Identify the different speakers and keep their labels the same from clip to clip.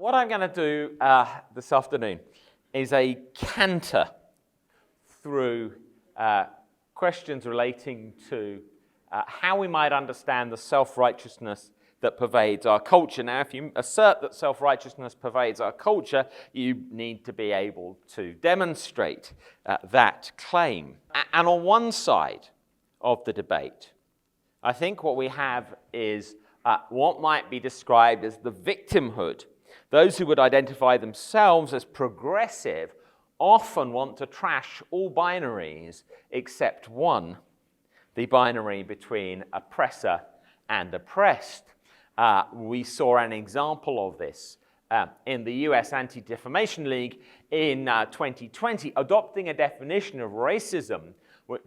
Speaker 1: What I'm going to do this afternoon is a canter through questions relating to how we might understand the self-righteousness that pervades our culture. Now, if you assert that self-righteousness pervades our culture, you need to be able to demonstrate that claim. And on one side of the debate, I think what we have is what might be described as the victimhood. Those who would identify themselves as progressive often want to trash all binaries except one, the binary between oppressor and oppressed. We saw an example of this in the US Anti-Defamation League in 2020, adopting a definition of racism,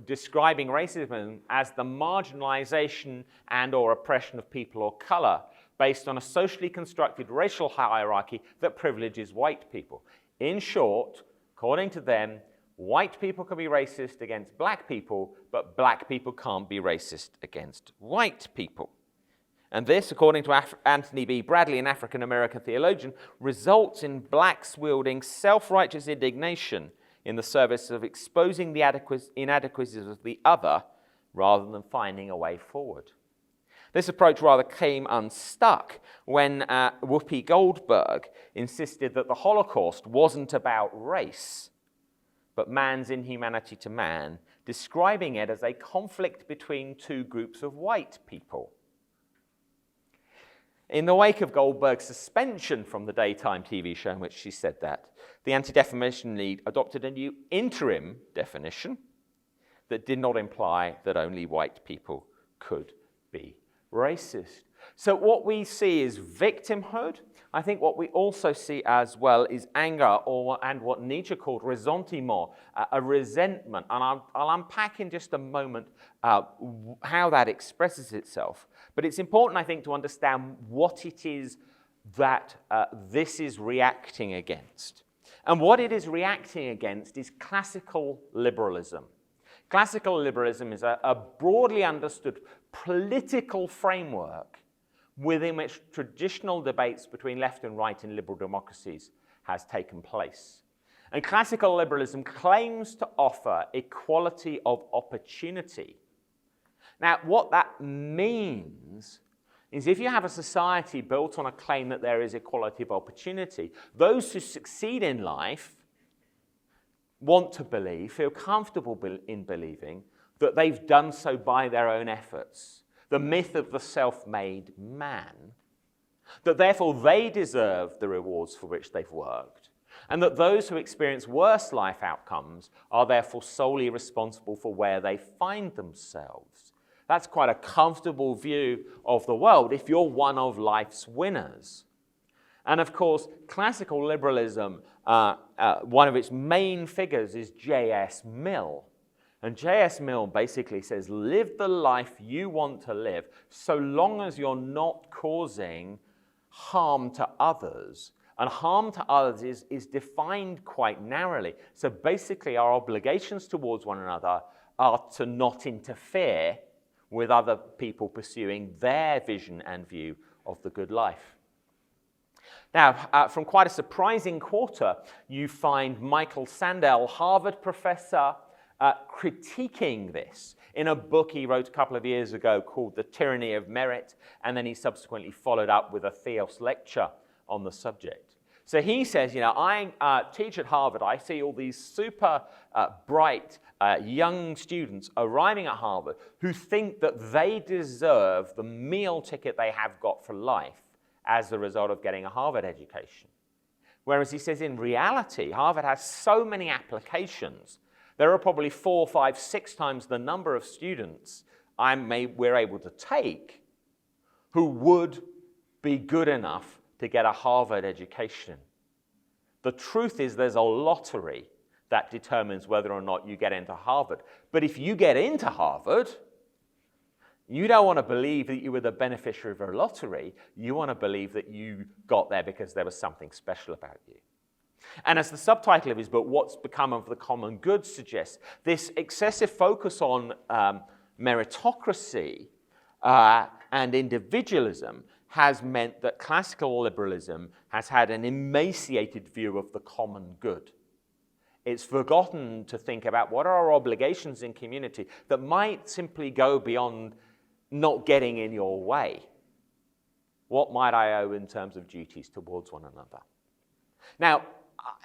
Speaker 1: describing racism as the marginalization and or oppression of people of color based on a socially constructed racial hierarchy that privileges white people. In short, according to them, white people can be racist against black people, but black people can't be racist against white people. And this, according to Anthony B. Bradley, an African-American theologian, results in blacks wielding self-righteous indignation in the service of exposing the inadequacies of the other rather than finding a way forward. This approach rather came unstuck when Whoopi Goldberg insisted that the Holocaust wasn't about race, but man's inhumanity to man, describing it as a conflict between two groups of white people. In the wake of Goldberg's suspension from the daytime TV show in which she said that, the Anti-Defamation League adopted a new interim definition that did not imply that only white people could be racist. So what we see is victimhood. I think what we also see as well is anger, and what Nietzsche called ressentiment, a resentment. And I'll unpack in just a moment how that expresses itself. But it's important, I think, to understand what it is that this is reacting against. And what it is reacting against is classical liberalism. Classical liberalism is a broadly understood political framework within which traditional debates between left and right in liberal democracies has taken place. And classical liberalism claims to offer equality of opportunity. Now, what that means is if you have a society built on a claim that there is equality of opportunity, those who succeed in life want to believe, feel comfortable in believing, that they've done so by their own efforts. The myth of the self-made man, that therefore they deserve the rewards for which they've worked, and that those who experience worse life outcomes are therefore solely responsible for where they find themselves. That's quite a comfortable view of the world if you're one of life's winners. And of course, classical liberalism, one of its main figures is J.S. Mill. And J.S. Mill basically says, live the life you want to live so long as you're not causing harm to others. And harm to others is defined quite narrowly. So basically our obligations towards one another are to not interfere with other people pursuing their vision and view of the good life. Now, from quite a surprising quarter, you find Michael Sandel, Harvard professor, critiquing this in a book he wrote a couple of years ago called The Tyranny of Merit, and then he subsequently followed up with a Theos lecture on the subject. So he says, I teach at Harvard, I see all these super bright young students arriving at Harvard who think that they deserve the meal ticket they have got for life as a result of getting a Harvard education. Whereas he says in reality, Harvard has so many applications. There are probably 4, 5, 6 times the number of students we're able to take who would be good enough to get a Harvard education. The truth is there's a lottery that determines whether or not you get into Harvard. But if you get into Harvard, you don't want to believe that you were the beneficiary of a lottery. You want to believe that you got there because there was something special about you. And as the subtitle of his book, What's Become of the Common Good, suggests, this excessive focus on meritocracy and individualism has meant that classical liberalism has had an emaciated view of the common good. It's forgotten to think about what are our obligations in community that might simply go beyond not getting in your way. What might I owe in terms of duties towards one another? Now,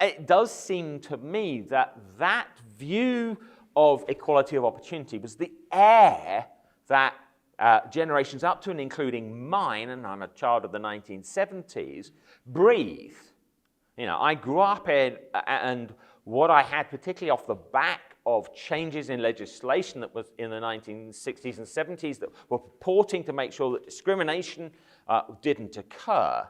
Speaker 1: it does seem to me that that view of equality of opportunity was the air that generations up to and including mine, and I'm a child of the 1970s, breathed. You know, I grew up in, and what I had, particularly off the back of changes in legislation that was in the 1960s and 70s that were purporting to make sure that discrimination didn't occur,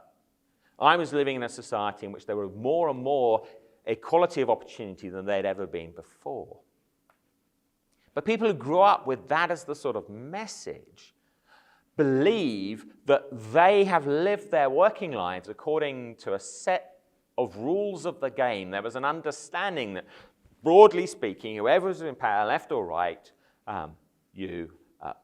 Speaker 1: I was living in a society in which there was more and more equality of opportunity than there'd ever been before. But people who grew up with that as the sort of message believe that they have lived their working lives according to a set of rules of the game. There was an understanding that, broadly speaking, whoever was in power, left or right, you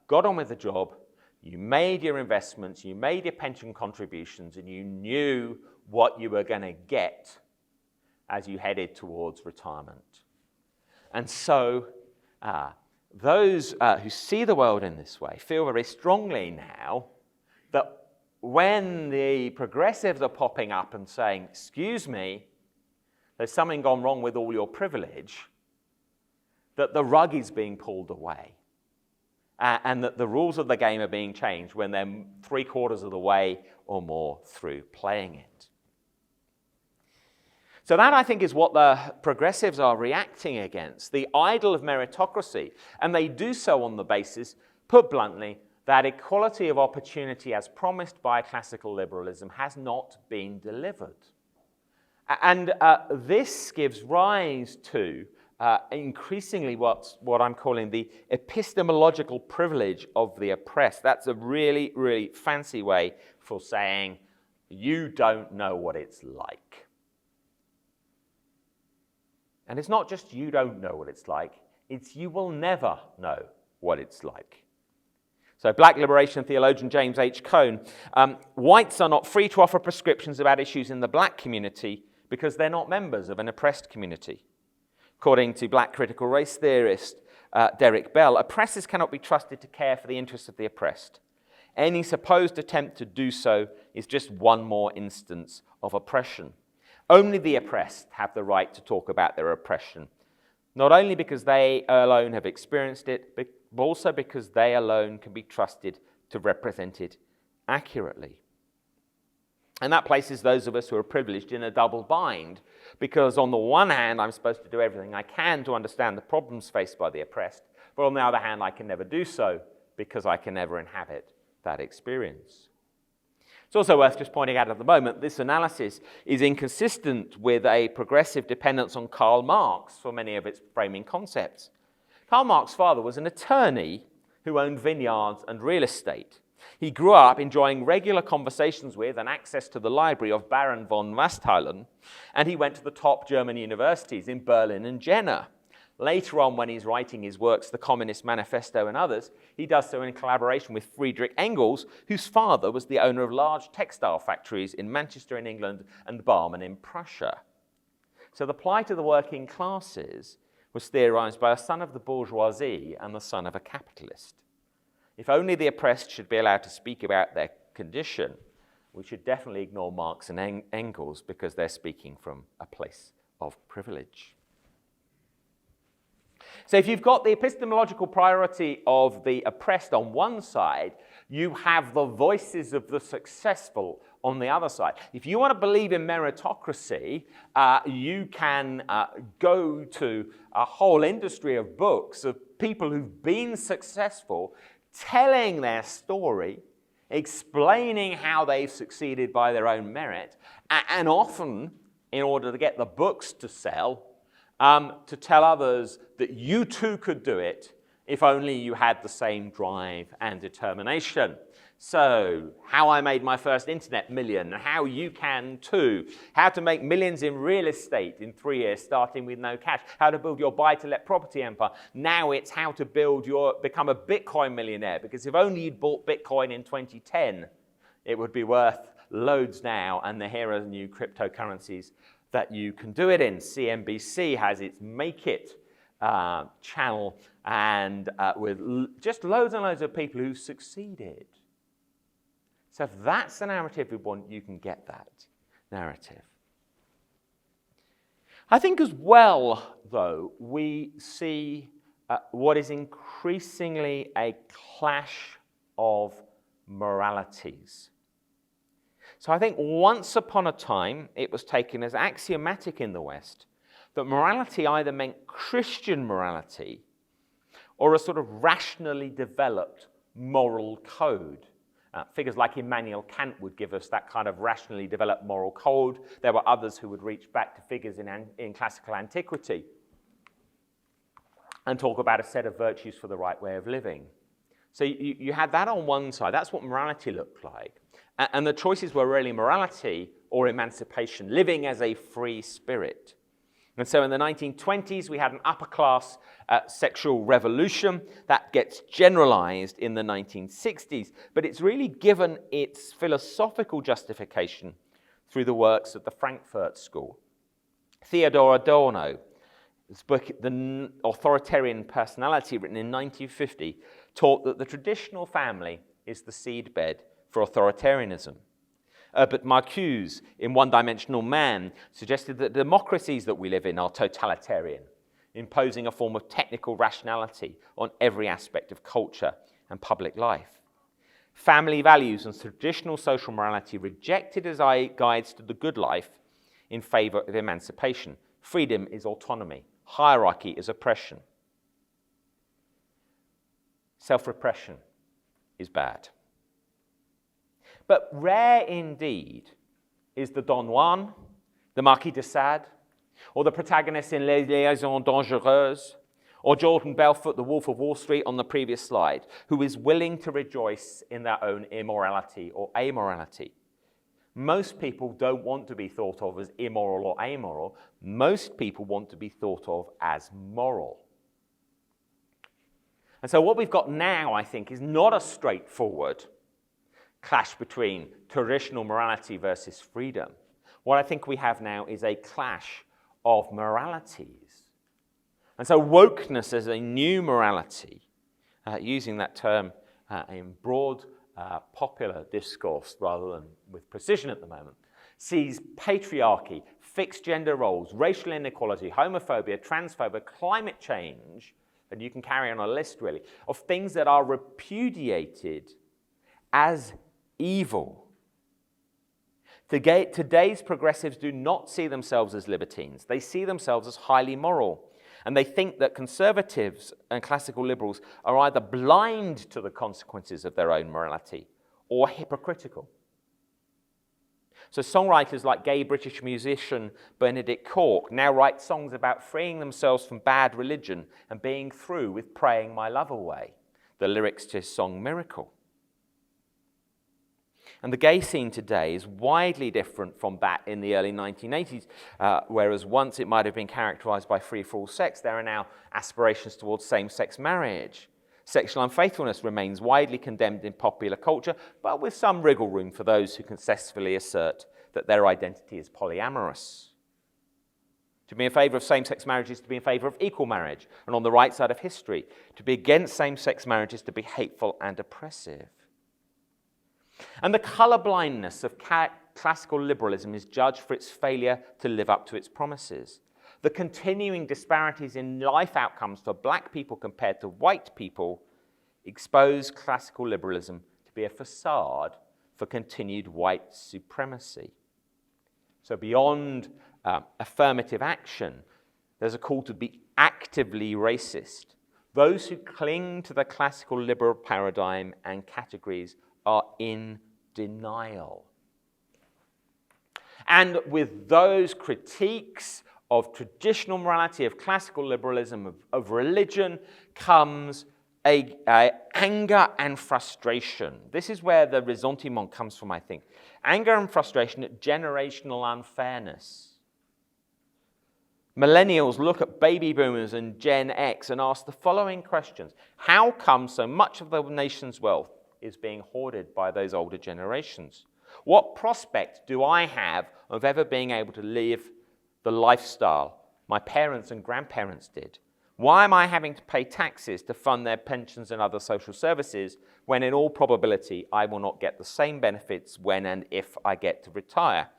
Speaker 1: got on with the job, you made your investments, you made your pension contributions, and you knew what you were going to get as you headed towards retirement. And so those who see the world in this way feel very strongly now that when the progressives are popping up and saying, excuse me, there's something gone wrong with all your privilege, that the rug is being pulled away. And that the rules of the game are being changed when they're 3/4 of the way or more through playing it. So that, I think, is what the progressives are reacting against, the idol of meritocracy. And they do so on the basis, put bluntly, that equality of opportunity as promised by classical liberalism has not been delivered. And this gives rise to increasingly what I'm calling the epistemological privilege of the oppressed. That's a really, really fancy way for saying you don't know what it's like. And it's not just you don't know what it's like, it's you will never know what it's like. So black liberation theologian James H. Cone, whites are not free to offer prescriptions about issues in the black community because they're not members of an oppressed community. According to black critical race theorist Derek Bell, oppressors cannot be trusted to care for the interests of the oppressed. Any supposed attempt to do so is just one more instance of oppression. Only the oppressed have the right to talk about their oppression, not only because they alone have experienced it, but also because they alone can be trusted to represent it accurately. And that places those of us who are privileged in a double bind, because on the one hand, I'm supposed to do everything I can to understand the problems faced by the oppressed, but on the other hand, I can never do so because I can never inhabit that experience. It's also worth just pointing out at the moment, this analysis is inconsistent with a progressive dependence on Karl Marx for many of its framing concepts. Karl Marx's father was an attorney who owned vineyards and real estate. He grew up enjoying regular conversations with and access to the library of Baron von Masthallen, and he went to the top German universities in Berlin and Jena. Later on, when he's writing his works, The Communist Manifesto and others, he does so in collaboration with Friedrich Engels, whose father was the owner of large textile factories in Manchester in England and Barmen in Prussia. So the plight of the working classes was theorized by a son of the bourgeoisie and the son of a capitalist. If only the oppressed should be allowed to speak about their condition, we should definitely ignore Marx and Engels because they're speaking from a place of privilege. So if you've got the epistemological priority of the oppressed on one side, you have the voices of the successful on the other side. If you want to believe in meritocracy, you can go to a whole industry of books of people who've been successful, telling their story, explaining how they've succeeded by their own merit, and often, in order to get the books to sell, to tell others that you too could do it if only you had the same drive and determination. So, how I made my first internet million, how you can too. How to make millions in real estate in 3 years, starting with no cash. How to build your buy-to-let property empire. Now it's how to become a Bitcoin millionaire, because if only you'd bought Bitcoin in 2010, it would be worth loads now, and here are new cryptocurrencies that you can do it in. CNBC has its Make It channel, and with just loads and loads of people who succeeded. So if that's the narrative we want, you can get that narrative. I think as well, though, we see what is increasingly a clash of moralities. So I think once upon a time, it was taken as axiomatic in the West that morality either meant Christian morality or a sort of rationally developed moral code. Figures like Immanuel Kant would give us that kind of rationally developed moral code. There were others who would reach back to figures in classical antiquity and talk about a set of virtues for the right way of living. So you had that on one side. That's what morality looked like. And the choices were really morality or emancipation, living as a free spirit. And so in the 1920s, we had an upper-class sexual revolution that gets generalized in the 1960s, but it's really given its philosophical justification through the works of the Frankfurt School. Theodor Adorno, his book, The Authoritarian Personality, written in 1950, taught that the traditional family is the seedbed for authoritarianism. But Marcuse, in One-Dimensional Man, suggested that the democracies that we live in are totalitarian, imposing a form of technical rationality on every aspect of culture and public life. Family values and traditional social morality rejected as guides to the good life in favor of emancipation. Freedom is autonomy. Hierarchy is oppression. Self-repression is bad. But rare indeed is the Don Juan, the Marquis de Sade, or the protagonist in Les Liaisons Dangereuses, or Jordan Belfort, the Wolf of Wall Street on the previous slide, who is willing to rejoice in their own immorality or amorality. Most people don't want to be thought of as immoral or amoral. Most people want to be thought of as moral. And so what we've got now, I think, is not a straightforward clash between traditional morality versus freedom. What I think we have now is a clash of moralities. And so wokeness as a new morality, using that term in broad popular discourse rather than with precision at the moment, sees patriarchy, fixed gender roles, racial inequality, homophobia, transphobia, climate change, and you can carry on a list really, of things that are repudiated as evil. Today's progressives do not see themselves as libertines. They see themselves as highly moral. And they think that conservatives and classical liberals are either blind to the consequences of their own morality or hypocritical. So songwriters like gay British musician Benedict Cork now write songs about freeing themselves from bad religion and being through with praying my love away, the lyrics to his song Miracle. And the gay scene today is widely different from that in the early 1980s, whereas once it might have been characterized by free-for-all sex, there are now aspirations towards same-sex marriage. Sexual unfaithfulness remains widely condemned in popular culture, but with some wriggle room for those who successfully assert that their identity is polyamorous. To be in favor of same-sex marriage is to be in favor of equal marriage, and on the right side of history, to be against same-sex marriage is to be hateful and oppressive. And the colorblindness of classical liberalism is judged for its failure to live up to its promises. The continuing disparities in life outcomes for black people compared to white people expose classical liberalism to be a facade for continued white supremacy. So beyond affirmative action, there's a call to be actively racist. Those who cling to the classical liberal paradigm and categories are in denial. And with those critiques of traditional morality, of classical liberalism, of religion, comes anger and frustration. This is where the ressentiment comes from, I think. Anger and frustration at generational unfairness. Millennials look at baby boomers and Gen X and ask the following questions. How come so much of the nation's wealth is being hoarded by those older generations? What prospect do I have of ever being able to live the lifestyle my parents and grandparents did? Why am I having to pay taxes to fund their pensions and other social services when in all probability I will not get the same benefits when and if I get to retire?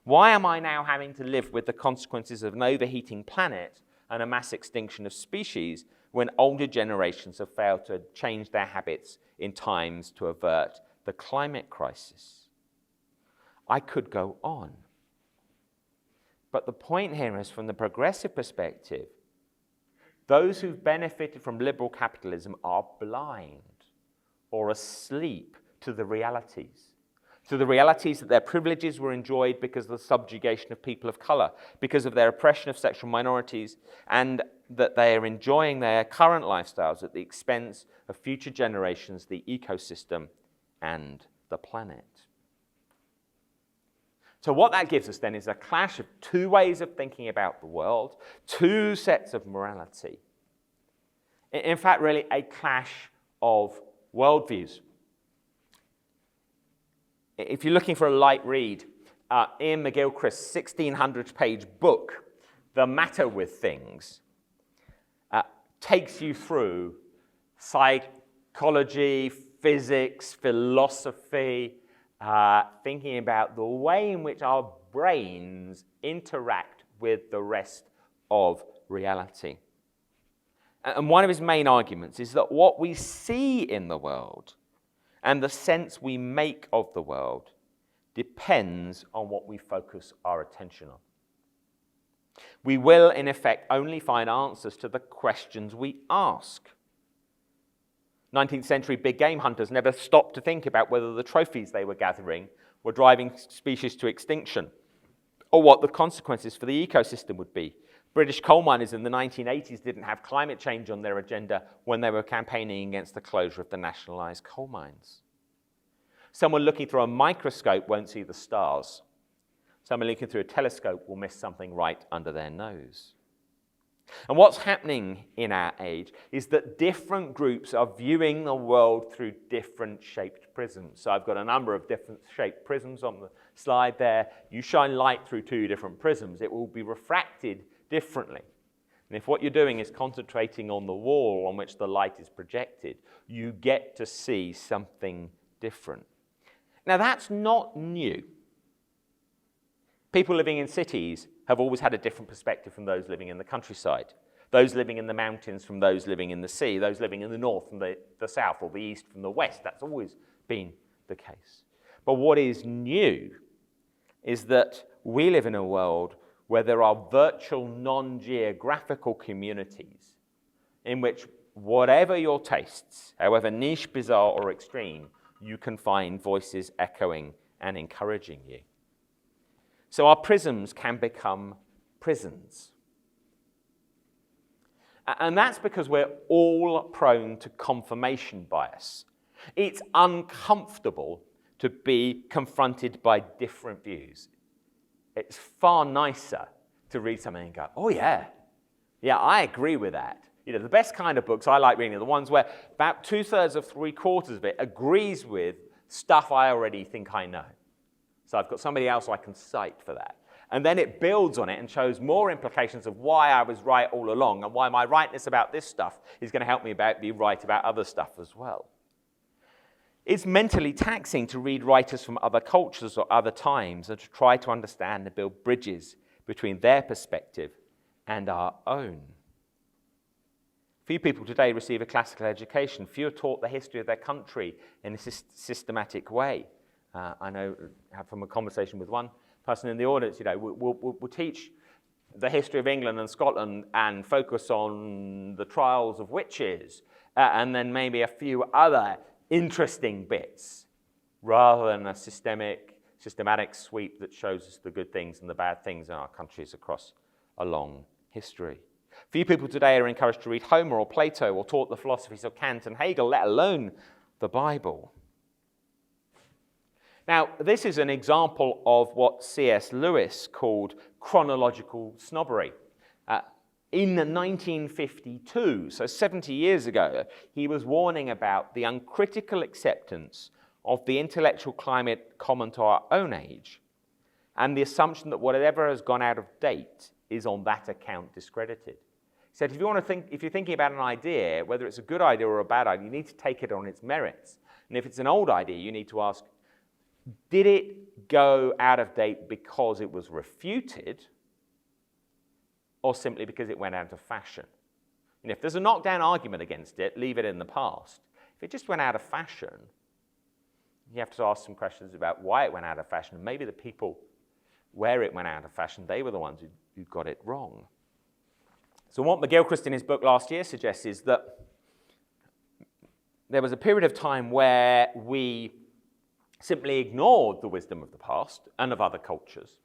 Speaker 1: Why am I now having to live with the consequences of an overheating planet and a mass extinction of species when older generations have failed to change their habits in times to avert the climate crisis? I could go on. But the point here is, from the progressive perspective, those who've benefited from liberal capitalism are blind or asleep to the realities that their privileges were enjoyed because of the subjugation of people of color, because of their oppression of sexual minorities, and that they are enjoying their current lifestyles at the expense of future generations, the ecosystem, and the planet. So what that gives us then is a clash of two ways of thinking about the world, two sets of morality. In fact, really a clash of worldviews. If you're looking for a light read, Ian McGilchrist's 1,600-page book, The Matter with Things, takes you through psychology, physics, philosophy, thinking about the way in which our brains interact with the rest of reality. And one of his main arguments is that what we see in the world and the sense we make of the world depends on what we focus our attention on. We will, in effect, only find answers to the questions we ask. 19th century big game hunters never stopped to think about whether the trophies they were gathering were driving species to extinction, or what the consequences for the ecosystem would be. British coal miners in the 1980s didn't have climate change on their agenda when they were campaigning against the closure of the nationalized coal mines. Someone looking through a microscope won't see the stars. Someone looking through a telescope will miss something right under their nose. And what's happening in our age is that different groups are viewing the world through different shaped prisms. So I've got a number of different shaped prisms on the slide there. You shine light through two different prisms, it will be refracted differently. And if what you're doing is concentrating on the wall on which the light is projected, you get to see something different. Now, that's not new. People living in cities have always had a different perspective from those living in the countryside. Those living in the mountains from those living in the sea. Those living in the north from the south, or the east from the west. That's always been the case. But what is new is that we live in a world where there are virtual non-geographical communities in which whatever your tastes, however niche, bizarre, or extreme, you can find voices echoing and encouraging you. So our prisms can become prisons. And that's because we're all prone to confirmation bias. It's uncomfortable to be confronted by different views. It's far nicer to read something and go, oh yeah, I agree with that. You know, the best kind of books I like reading are the ones where about 2/3 or 3/4 of it agrees with stuff I already think I know. So I've got somebody else I can cite for that. And then it builds on it and shows more implications of why I was right all along and why my rightness about this stuff is going to help me be right about other stuff as well. It's mentally taxing to read writers from other cultures or other times and to try to understand and build bridges between their perspective and our own. Few people today receive a classical education. Few are taught the history of their country in a systematic way. I know from a conversation with one person in the audience, we'll teach the history of England and Scotland and focus on the trials of witches and then maybe a few other interesting bits rather than a systematic sweep that shows us the good things and the bad things in our countries across a long history. Few people today are encouraged to read Homer or Plato or taught the philosophies of Kant and Hegel, let alone the Bible. Now, this is an example of what C.S. Lewis called chronological snobbery. in 1952, so 70 years ago, he was warning about the uncritical acceptance of the intellectual climate common to our own age, and the assumption that whatever has gone out of date is on that account discredited. He said, if you're thinking about an idea, whether it's a good idea or a bad idea, you need to take it on its merits. And if it's an old idea, you need to ask, did it go out of date because it was refuted, or simply because it went out of fashion? And if there's a knockdown argument against it, leave it in the past. If it just went out of fashion, you have to ask some questions about why it went out of fashion. Maybe the people where it went out of fashion, they were the ones who got it wrong. So what McGilchrist in his book last year suggests is that there was a period of time where we simply ignored the wisdom of the past and of other cultures.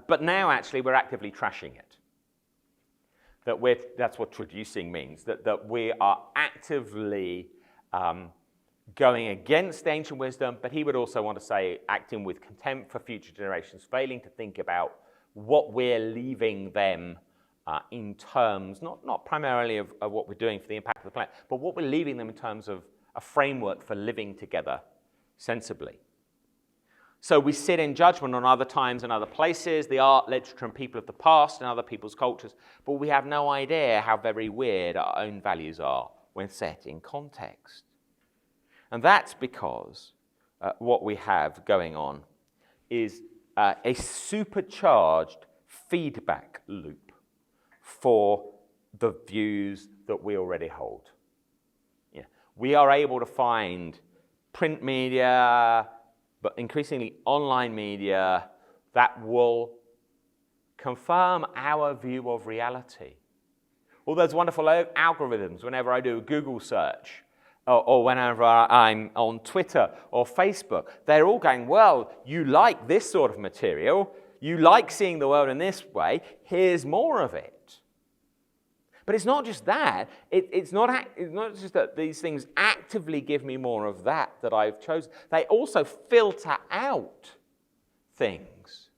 Speaker 1: But now, actually, we're actively trashing it. That's what traducing means, that we are actively going against ancient wisdom, but he would also want to say acting with contempt for future generations, failing to think about what we're leaving them in terms, not primarily of what we're doing for the impact of the planet, but what we're leaving them in terms of a framework for living together sensibly. So we sit in judgment on other times and other places, the art, literature, and people of the past and other people's cultures, but we have no idea how very weird our own values are when set in context. And that's because what we have going on is a supercharged feedback loop for the views that we already hold. Yeah. We are able to find print media, but increasingly online media, that will confirm our view of reality. All those wonderful algorithms, whenever I do a Google search, or whenever I'm on Twitter or Facebook, they're all going, well, you like this sort of material, you like seeing the world in this way, here's more of it. But it's not just that. It's not just that these things actively give me more of that I've chosen. They also filter out things.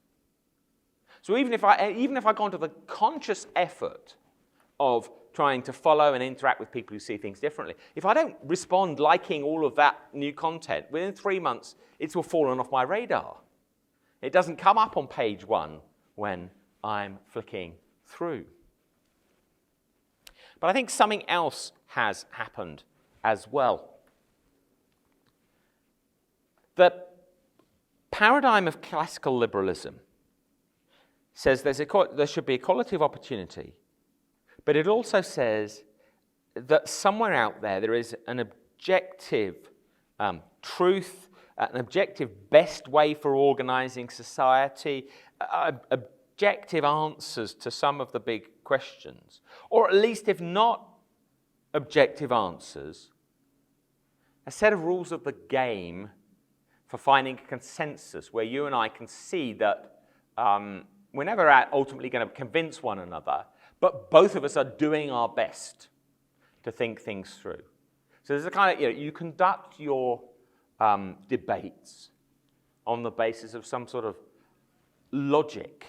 Speaker 1: So even if I go into the conscious effort of trying to follow and interact with people who see things differently, if I don't respond liking all of that new content, within 3 months, it's all fallen off my radar. It doesn't come up on page 1 when I'm flicking through. But I think something else has happened as well. The paradigm of classical liberalism says there should be equality of opportunity, but it also says that somewhere out there is an objective truth, an objective best way for organizing society, objective answers to some of the big questions, or at least if not objective answers, a set of rules of the game for finding a consensus where you and I can see that we're never ultimately going to convince one another, but both of us are doing our best to think things through. So there's a kind of, you conduct your debates on the basis of some sort of logic,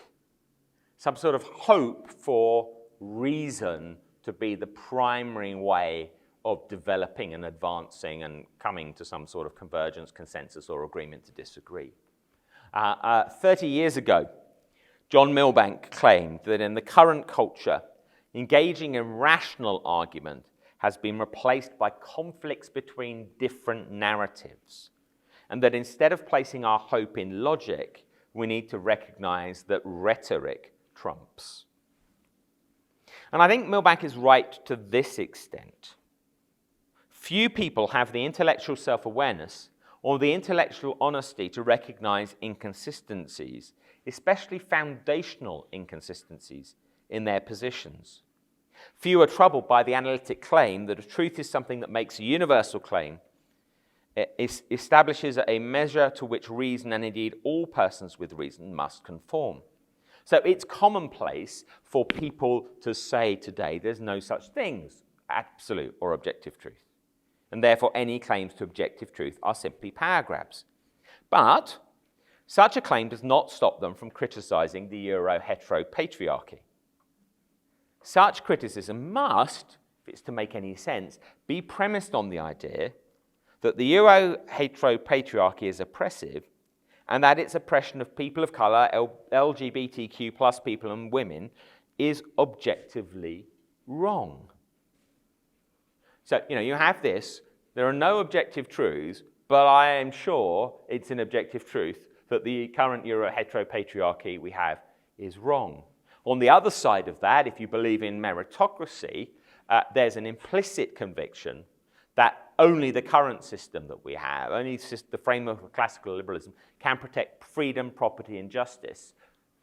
Speaker 1: some sort of hope for reason to be the primary way of developing and advancing and coming to some sort of convergence, consensus, or agreement to disagree. 30 years ago, John Milbank claimed that in the current culture, engaging in rational argument has been replaced by conflicts between different narratives, and that instead of placing our hope in logic, we need to recognize that rhetoric trumps. And I think Milbank is right to this extent. Few people have the intellectual self-awareness or the intellectual honesty to recognize inconsistencies, especially foundational inconsistencies, in their positions. Few are troubled by the analytic claim that a truth is something that makes a universal claim. It establishes a measure to which reason, and indeed all persons with reason, must conform. So it's commonplace for people to say today there's no such things, absolute or objective truth. And therefore any claims to objective truth are simply power grabs. But such a claim does not stop them from criticizing the Euro-hetero patriarchy. Such criticism must, if it's to make any sense, be premised on the idea that the Euro-heteropatriarchy is oppressive and that its oppression of people of colour, LGBTQ plus people and women is objectively wrong. So, you have this, there are no objective truths, but I am sure it's an objective truth that the current Euro-heteropatriarchy we have is wrong. On the other side of that, if you believe in meritocracy, there's an implicit conviction that only the current system that we have, only the framework of classical liberalism, can protect freedom, property, and justice,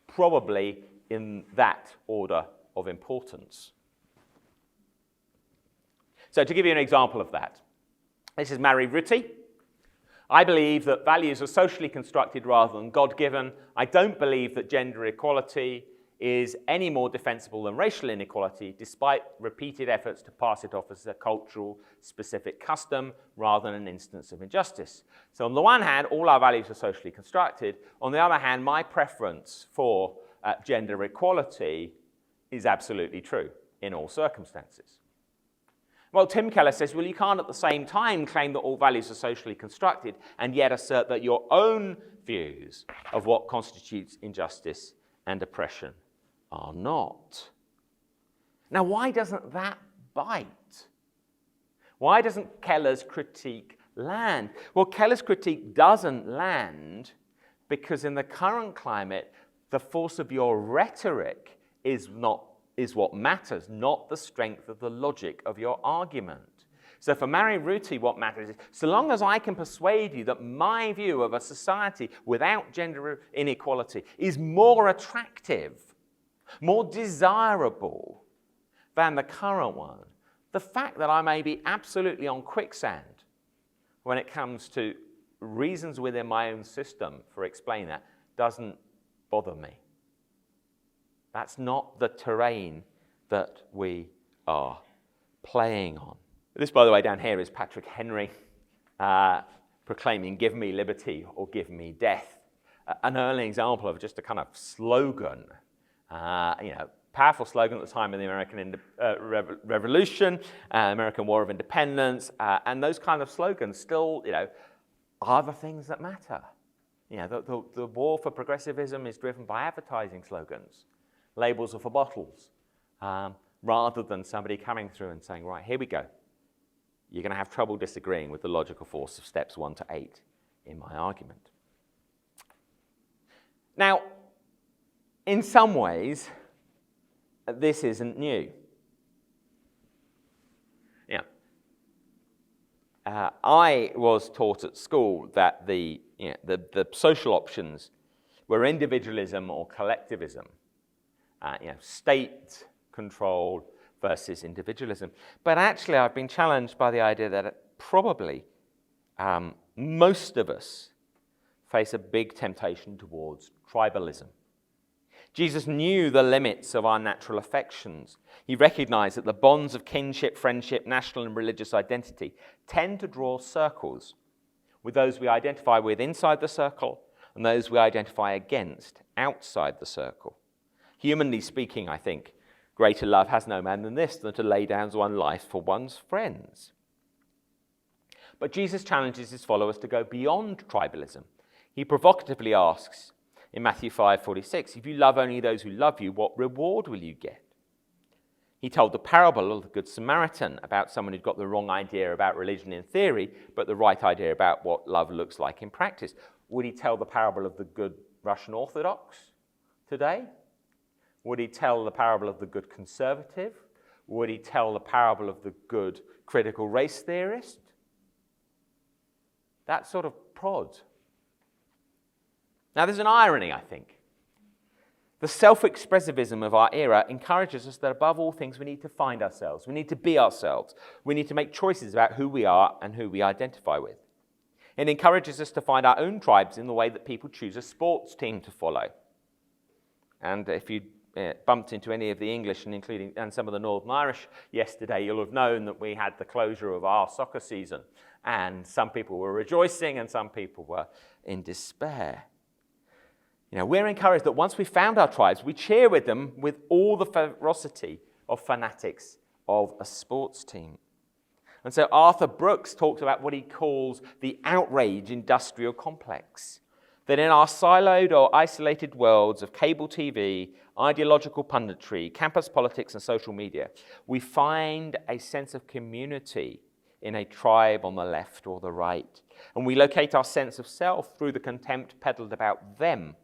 Speaker 1: probably in that order of importance. So to give you an example of that, this is Ritty. I believe that values are socially constructed rather than God-given. I don't believe that gender equality is any more defensible than racial inequality, despite repeated efforts to pass it off as a cultural specific custom rather than an instance of injustice. So on the one hand, all our values are socially constructed. On the other hand, my preference for gender equality is absolutely true in all circumstances. Well, Tim Keller says, well, you can't at the same time claim that all values are socially constructed and yet assert that your own views of what constitutes injustice and oppression are not. Now, why doesn't that bite? Why doesn't Keller's critique land? Well, Keller's critique doesn't land because in the current climate, the force of your rhetoric is what matters, not the strength of the logic of your argument. So for Ritty, what matters is, so long as I can persuade you that my view of a society without gender inequality is more attractive, more desirable than the current one, the fact that I may be absolutely on quicksand when it comes to reasons within my own system for explaining that doesn't bother me. That's not the terrain that we are playing on. This, by the way, down here is Patrick Henry proclaiming, "Give me liberty or give me death." An early example of just a kind of slogan, powerful slogan at the time of the American Revolution, American War of Independence, and those kind of slogans still, are the things that matter. The war for progressivism is driven by advertising slogans. Labels are for bottles, rather than somebody coming through and saying, right, here we go. You're going to have trouble disagreeing with the logical force of steps 1 to 8 in my argument. Now, in some ways, this isn't new. I was taught at school that the social options were individualism or collectivism. State control versus individualism. But actually, I've been challenged by the idea that probably most of us face a big temptation towards tribalism. Jesus knew the limits of our natural affections. He recognized that the bonds of kinship, friendship, national and religious identity tend to draw circles with those we identify with inside the circle and those we identify against outside the circle. Humanly speaking, I think, greater love has no man than this, than to lay down one's life for one's friends. But Jesus challenges his followers to go beyond tribalism. He provocatively asks in Matthew 5:46, if you love only those who love you, what reward will you get? He told the parable of the Good Samaritan about someone who'd got the wrong idea about religion in theory, but the right idea about what love looks like in practice. Would he tell the parable of the good Russian Orthodox today? Would he tell the parable of the good conservative? Would he tell the parable of the good critical race theorist? That sort of prod. Now, there's an irony, I think. The self-expressivism of our era encourages us that above all things we need to find ourselves. We need to be ourselves. We need to make choices about who we are and who we identify with. It encourages us to find our own tribes in the way that people choose a sports team to follow. And if you bumped into any of the English and some of the Northern Irish yesterday, you'll have known that we had the closure of our soccer season. And some people were rejoicing and some people were in despair. We're encouraged that once we've found our tribes, we cheer with them with all the ferocity of fanatics of a sports team. And so Arthur Brooks talks about what he calls the outrage industrial complex. That in our siloed or isolated worlds of cable TV, ideological punditry, campus politics, and social media, we find a sense of community in a tribe on the left or the right. And we locate our sense of self through the contempt peddled about them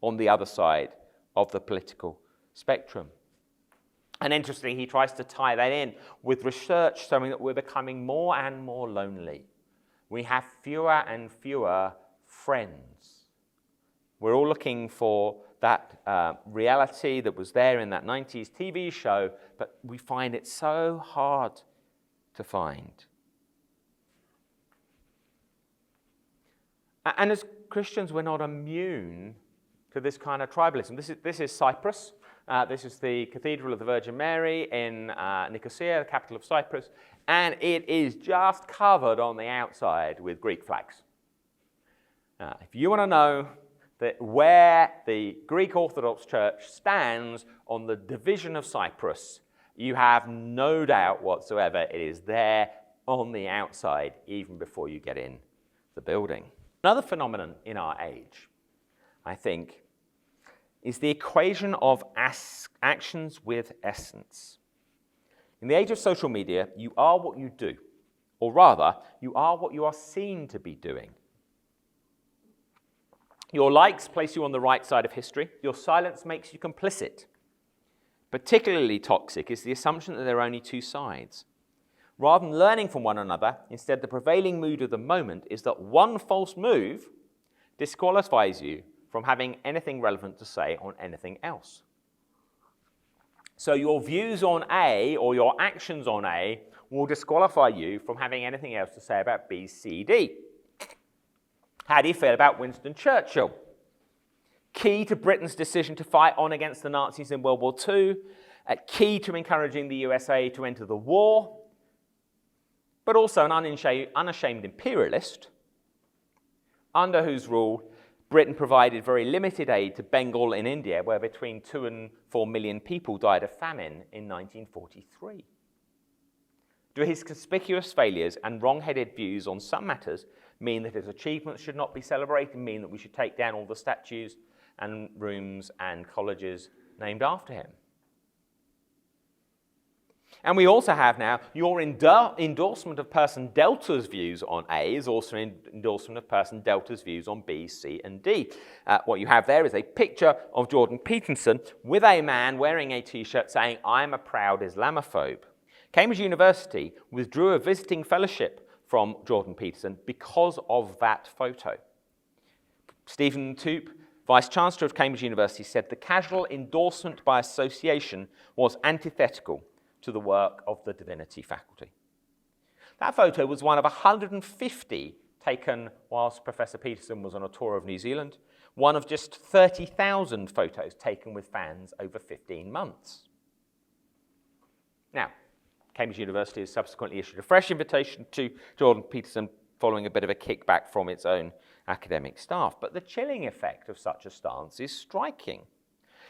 Speaker 1: on the other side of the political spectrum. And interestingly, he tries to tie that in with research showing that we're becoming more and more lonely. We have fewer and fewer friends. We're all looking for that reality that was there in that 90s TV show, but we find it so hard to find. And as Christians, we're not immune to this kind of tribalism. This is Cyprus. This is the Cathedral of the Virgin Mary in Nicosia, the capital of Cyprus, and it is just covered on the outside with Greek flags. If you want to know where the Greek Orthodox Church stands on the division of Cyprus, you have no doubt whatsoever it is there on the outside, even before you get in the building. Another phenomenon in our age, I think, is the equation of actions with essence. In the age of social media, you are what you do, or rather, you are what you are seen to be doing. Your likes place you on the right side of history. Your silence makes you complicit. Particularly toxic is the assumption that there are only two sides. Rather than learning from one another, instead the prevailing mood of the moment is that one false move disqualifies you from having anything relevant to say on anything else. So your views on A or your actions on A will disqualify you from having anything else to say about B, C, D. How do you feel about Winston Churchill? Key to Britain's decision to fight on against the Nazis in World War II, key to encouraging the USA to enter the war, but also an unashamed imperialist, under whose rule Britain provided very limited aid to Bengal in India, where between 2 and 4 million people died of famine in 1943. Do his conspicuous failures and wrong-headed views on some matters mean that his achievements should not be celebrated, mean that we should take down all the statues and rooms and colleges named after him? And we also have now your endorsement of person Delta's views on A is also an endorsement of person Delta's views on B, C, and D. What you have there is a picture of Jordan Peterson with a man wearing a T-shirt saying, "I'm a proud Islamophobe." Cambridge University withdrew a visiting fellowship from Jordan Peterson because of that photo. Stephen Toop, Vice-Chancellor of Cambridge University, said the casual endorsement by association was antithetical to the work of the divinity faculty. That photo was one of 150 taken whilst Professor Peterson was on a tour of New Zealand, one of just 30,000 photos taken with fans over 15 months. Now, Cambridge University has subsequently issued a fresh invitation to Jordan Peterson following a bit of a kickback from its own academic staff. But the chilling effect of such a stance is striking.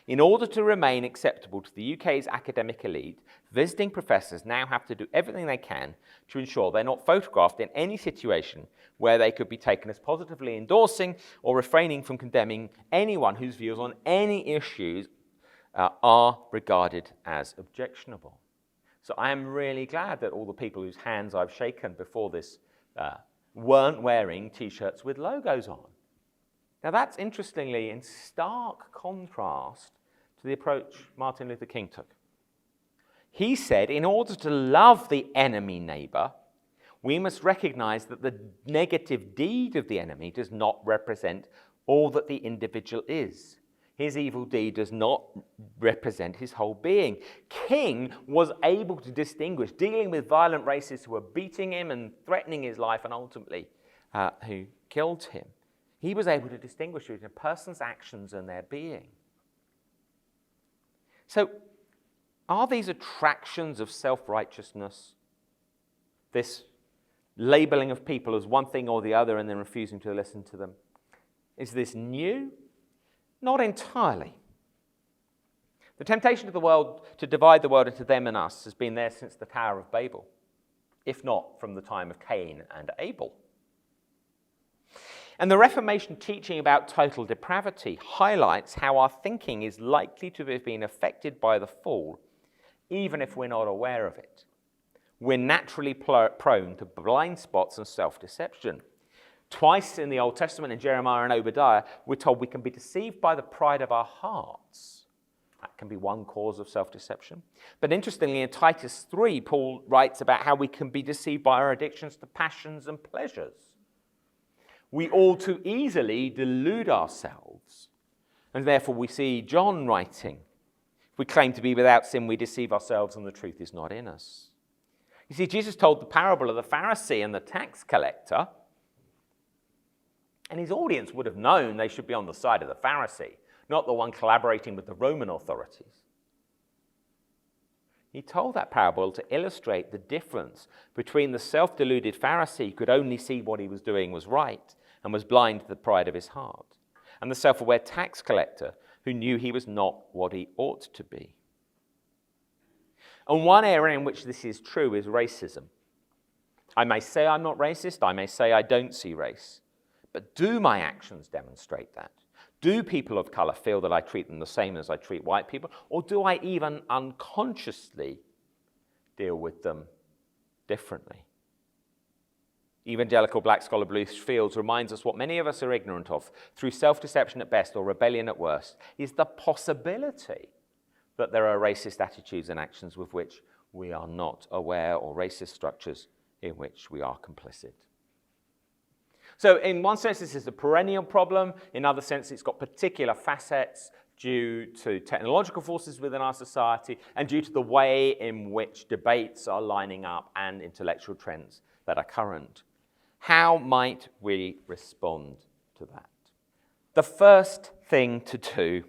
Speaker 1: In order to remain acceptable to the UK's academic elite, visiting professors now have to do everything they can to ensure they're not photographed in any situation where they could be taken as positively endorsing or refraining from condemning anyone whose views on any issues are regarded as objectionable. So I am really glad that all the people whose hands I've shaken before this weren't wearing T-shirts with logos on. Now that's interestingly in stark contrast to the approach Martin Luther King took. He said, in order to love the enemy neighbor, we must recognize that the negative deed of the enemy does not represent all that the individual is. His evil deed does not represent his whole being. King was able to distinguish, dealing with violent racists who were beating him and threatening his life and ultimately who killed him. He was able to distinguish between a person's actions and their being. So, are these attractions of self-righteousness, this labeling of people as one thing or the other and then refusing to listen to them, is this new? Not entirely. The temptation of the world to divide the world into them and us has been there since the Tower of Babel, if not from the time of Cain and Abel. And the Reformation teaching about total depravity highlights how our thinking is likely to have been affected by the fall, even if we're not aware of it. We're naturally prone to blind spots and self-deception. Twice in the Old Testament, in Jeremiah and Obadiah, we're told we can be deceived by the pride of our hearts. That can be one cause of self-deception. But interestingly, in Titus 3, Paul writes about how we can be deceived by our addictions to passions and pleasures. We all too easily delude ourselves, and therefore we see John writing, if we claim to be without sin, we deceive ourselves and the truth is not in us. You see, Jesus told the parable of the Pharisee and the tax collector, and his audience would have known they should be on the side of the Pharisee, not the one collaborating with the Roman authorities. He told that parable to illustrate the difference between the self-deluded Pharisee who could only see what he was doing was right and was blind to the pride of his heart, and the self-aware tax collector who knew he was not what he ought to be. And one area in which this is true is racism. I may say I'm not racist, I may say I don't see race, but do my actions demonstrate that? Do people of colour feel that I treat them the same as I treat white people? Or do I even unconsciously deal with them differently? Evangelical black scholar Bruce Fields reminds us what many of us are ignorant of, through self-deception at best or rebellion at worst, is the possibility that there are racist attitudes and actions with which we are not aware, or racist structures in which we are complicit. So in one sense, this is a perennial problem. In other sense, it's got particular facets due to technological forces within our society and due to the way in which debates are lining up and intellectual trends that are current. How might we respond to that? The first thing to do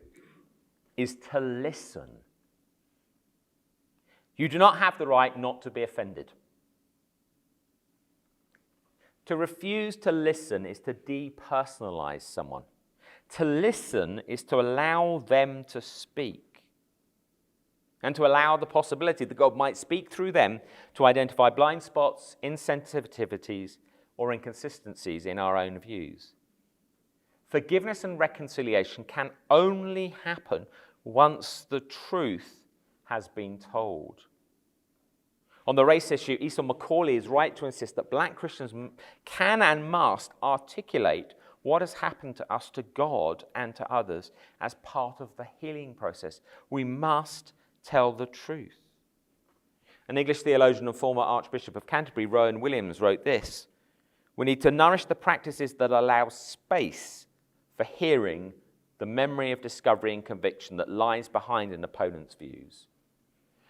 Speaker 1: is to listen. You do not have the right not to be offended. To refuse to listen is to depersonalize someone. To listen is to allow them to speak and to allow the possibility that God might speak through them to identify blind spots, insensitivities, or inconsistencies in our own views. Forgiveness and reconciliation can only happen once the truth has been told. On the race issue, Esau Macaulay is right to insist that black Christians can and must articulate what has happened to us, to God, and to others as part of the healing process. We must tell the truth. An English theologian and former Archbishop of Canterbury, Rowan Williams, wrote this: "We need to nourish the practices that allow space for hearing the memory of discovery and conviction that lies behind an opponent's views,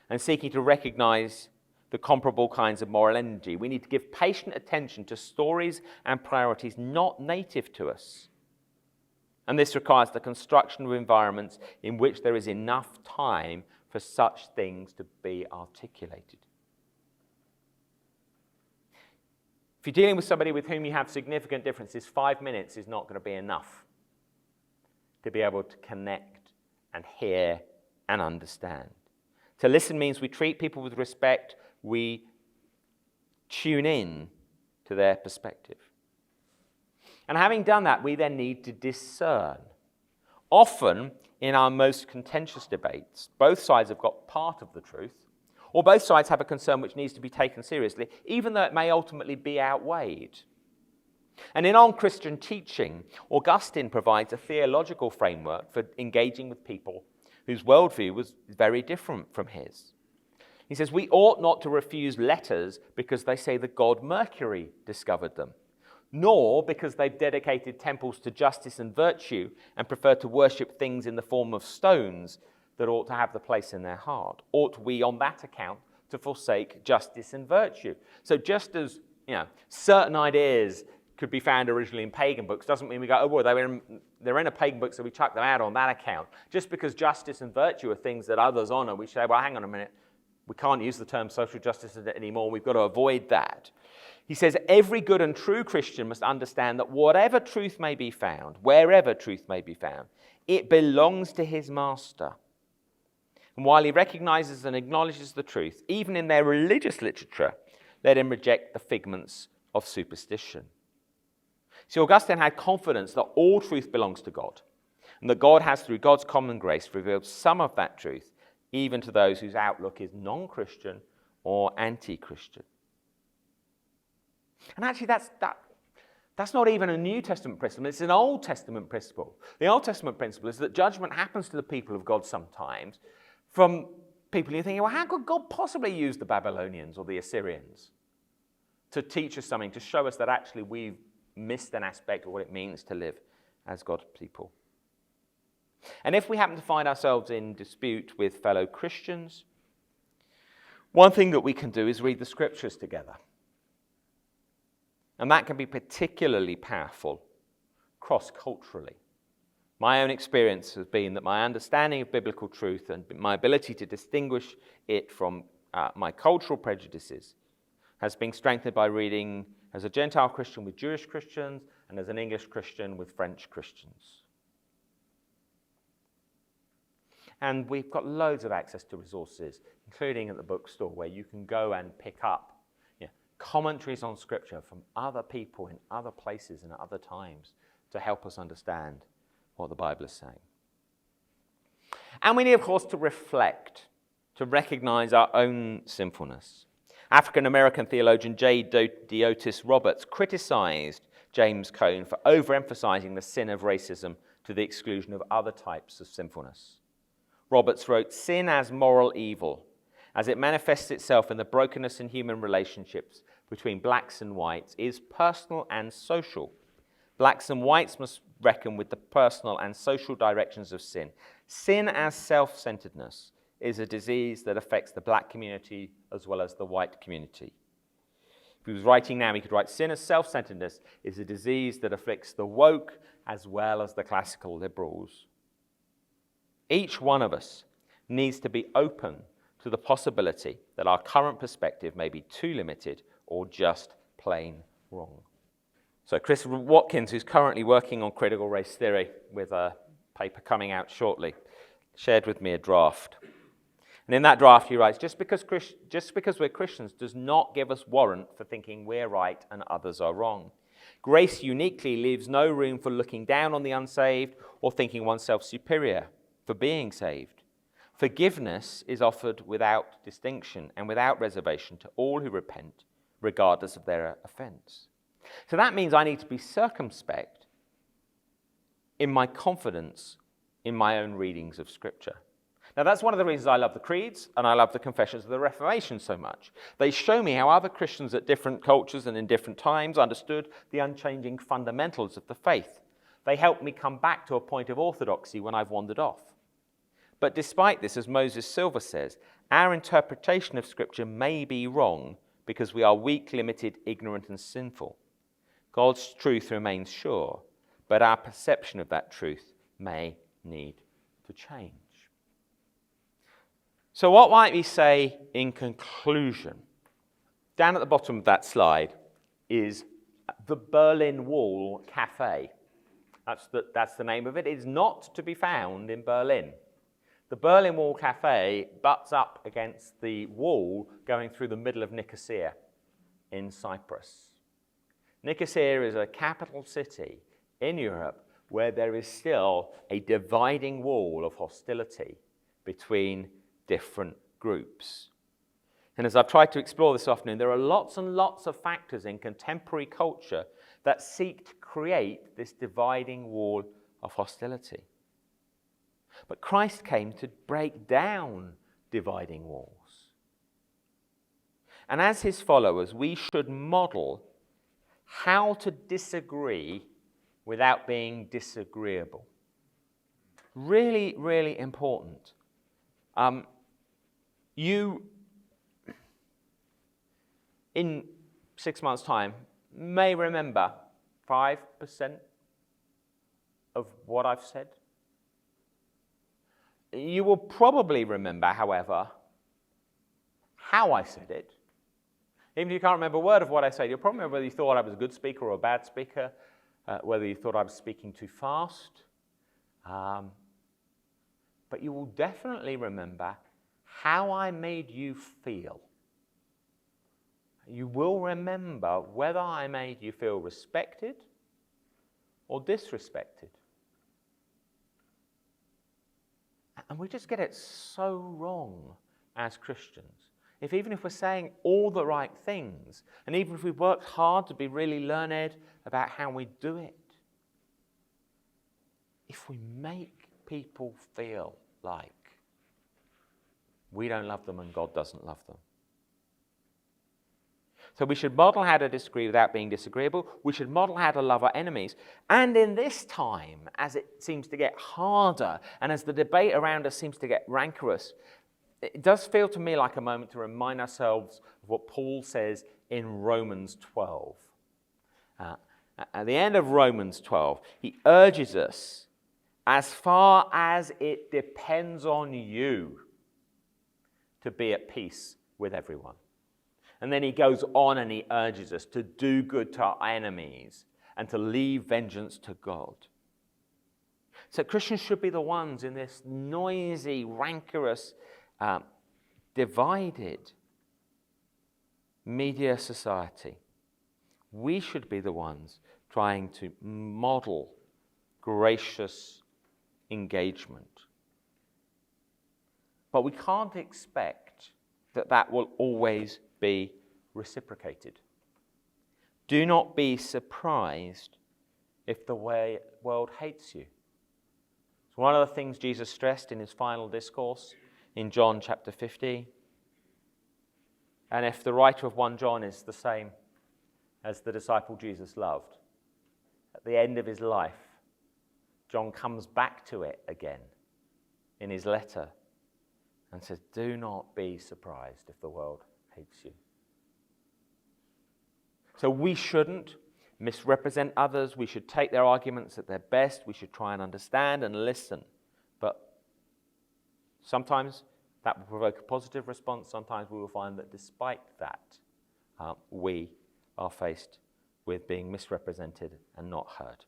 Speaker 1: and seeking to recognize the comparable kinds of moral energy. We need to give patient attention to stories and priorities not native to us. And this requires the construction of environments in which there is enough time for such things to be articulated." If you're dealing with somebody with whom you have significant differences, 5 minutes is not going to be enough to be able to connect and hear and understand. To listen means we treat people with respect. We tune in to their perspective. And having done that, we then need to discern. Often, in our most contentious debates, both sides have got part of the truth, or both sides have a concern which needs to be taken seriously, even though it may ultimately be outweighed. And in On Christian Teaching, Augustine provides a theological framework for engaging with people whose worldview was very different from his. He says, "We ought not to refuse letters because they say the god Mercury discovered them, nor because they've dedicated temples to justice and virtue and prefer to worship things in the form of stones that ought to have the place in their heart. Ought we, on that account, to forsake justice and virtue?" So just as, certain ideas could be found originally in pagan books, doesn't mean we go, oh, boy, they're in a pagan book, so we chuck them out on that account. Just because justice and virtue are things that others honor, we say, well, hang on a minute. We can't use the term social justice anymore. We've got to avoid that. He says, every good and true Christian must understand that whatever truth may be found, wherever truth may be found, it belongs to his master. And while he recognizes and acknowledges the truth, even in their religious literature, let him reject the figments of superstition. See, Augustine had confidence that all truth belongs to God, and that God has, through God's common grace, revealed some of that truth, even to those whose outlook is non-Christian or anti-Christian. And actually, that's not even a New Testament principle, it's an Old Testament principle. The Old Testament principle is that judgment happens to the people of God sometimes from people you're thinking, well, how could God possibly use the Babylonians or the Assyrians to teach us something, to show us that actually we've missed an aspect of what it means to live as God's people? And if we happen to find ourselves in dispute with fellow Christians, one thing that we can do is read the scriptures together. And that can be particularly powerful cross-culturally. My own experience has been that my understanding of biblical truth and my ability to distinguish it from my cultural prejudices has been strengthened by reading as a Gentile Christian with Jewish Christians and as an English Christian with French Christians. And we've got loads of access to resources, including at the bookstore, where you can go and pick up commentaries on Scripture from other people in other places and at other times to help us understand what the Bible is saying. And we need, of course, to reflect, to recognize our own sinfulness. African-American theologian J. Diotis Roberts criticized James Cone for overemphasizing the sin of racism to the exclusion of other types of sinfulness. Roberts wrote, "Sin as moral evil, as it manifests itself in the brokenness in human relationships between blacks and whites, is personal and social. Blacks and whites must reckon with the personal and social directions of sin. Sin as self-centeredness is a disease that affects the black community as well as the white community." If he was writing now, he could write, "Sin as self-centeredness is a disease that afflicts the woke as well as the classical liberals." Each one of us needs to be open to the possibility that our current perspective may be too limited or just plain wrong. So Chris Watkins, who's currently working on critical race theory with a paper coming out shortly, shared with me a draft. And in that draft he writes, just because we're Christians does not give us warrant for thinking we're right and others are wrong. Grace uniquely leaves no room for looking down on the unsaved or thinking oneself superior for being saved. Forgiveness is offered without distinction and without reservation to all who repent, regardless of their offense. So that means I need to be circumspect in my confidence in my own readings of Scripture. Now, that's one of the reasons I love the creeds and I love the confessions of the Reformation so much. They show me how other Christians at different cultures and in different times understood the unchanging fundamentals of the faith. They help me come back to a point of orthodoxy when I've wandered off. But despite this, as Moses Silver says, our interpretation of Scripture may be wrong because we are weak, limited, ignorant, and sinful. God's truth remains sure, but our perception of that truth may need to change. So what might we say in conclusion? Down at the bottom of that slide is the Berlin Wall Cafe. That's the name of it. It's not to be found in Berlin. The Berlin Wall Cafe butts up against the wall going through the middle of Nicosia in Cyprus. Nicosia is a capital city in Europe where there is still a dividing wall of hostility between different groups. And as I've tried to explore this afternoon, there are lots and lots of factors in contemporary culture that seek to create this dividing wall of hostility. But Christ came to break down dividing walls. And as his followers, we should model how to disagree without being disagreeable. Really, really important. You, in 6 months' time, may remember 5% of what I've said. You will probably remember, however, how I said it. Even if you can't remember a word of what I said, you'll probably remember whether you thought I was a good speaker or a bad speaker, whether you thought I was speaking too fast. But you will definitely remember how I made you feel. You will remember whether I made you feel respected or disrespected. And we just get it so wrong as Christians. Even if we're saying all the right things, and even if we've worked hard to be really learned about how we do it, if we make people feel like we don't love them and God doesn't love them. So we should model how to disagree without being disagreeable. We should model how to love our enemies. And in this time, as it seems to get harder, and as the debate around us seems to get rancorous, it does feel to me like a moment to remind ourselves of what Paul says in Romans 12. At the end of Romans 12, he urges us, as far as it depends on you, to be at peace with everyone. And then he goes on and he urges us to do good to our enemies and to leave vengeance to God. So Christians should be the ones in this noisy, rancorous, divided media society. We should be the ones trying to model gracious engagement. But we can't expect that will always be reciprocated. Do not be surprised if the world hates you. It's one of the things Jesus stressed in his final discourse in John chapter 15. And if the writer of 1 John is the same as the disciple Jesus loved, at the end of his life, John comes back to it again in his letter and says, do not be surprised if the world hates you. So we shouldn't misrepresent others. We should take their arguments at their best. We should try and understand and listen. But sometimes that will provoke a positive response. Sometimes we will find that despite that, we are faced with being misrepresented and not heard.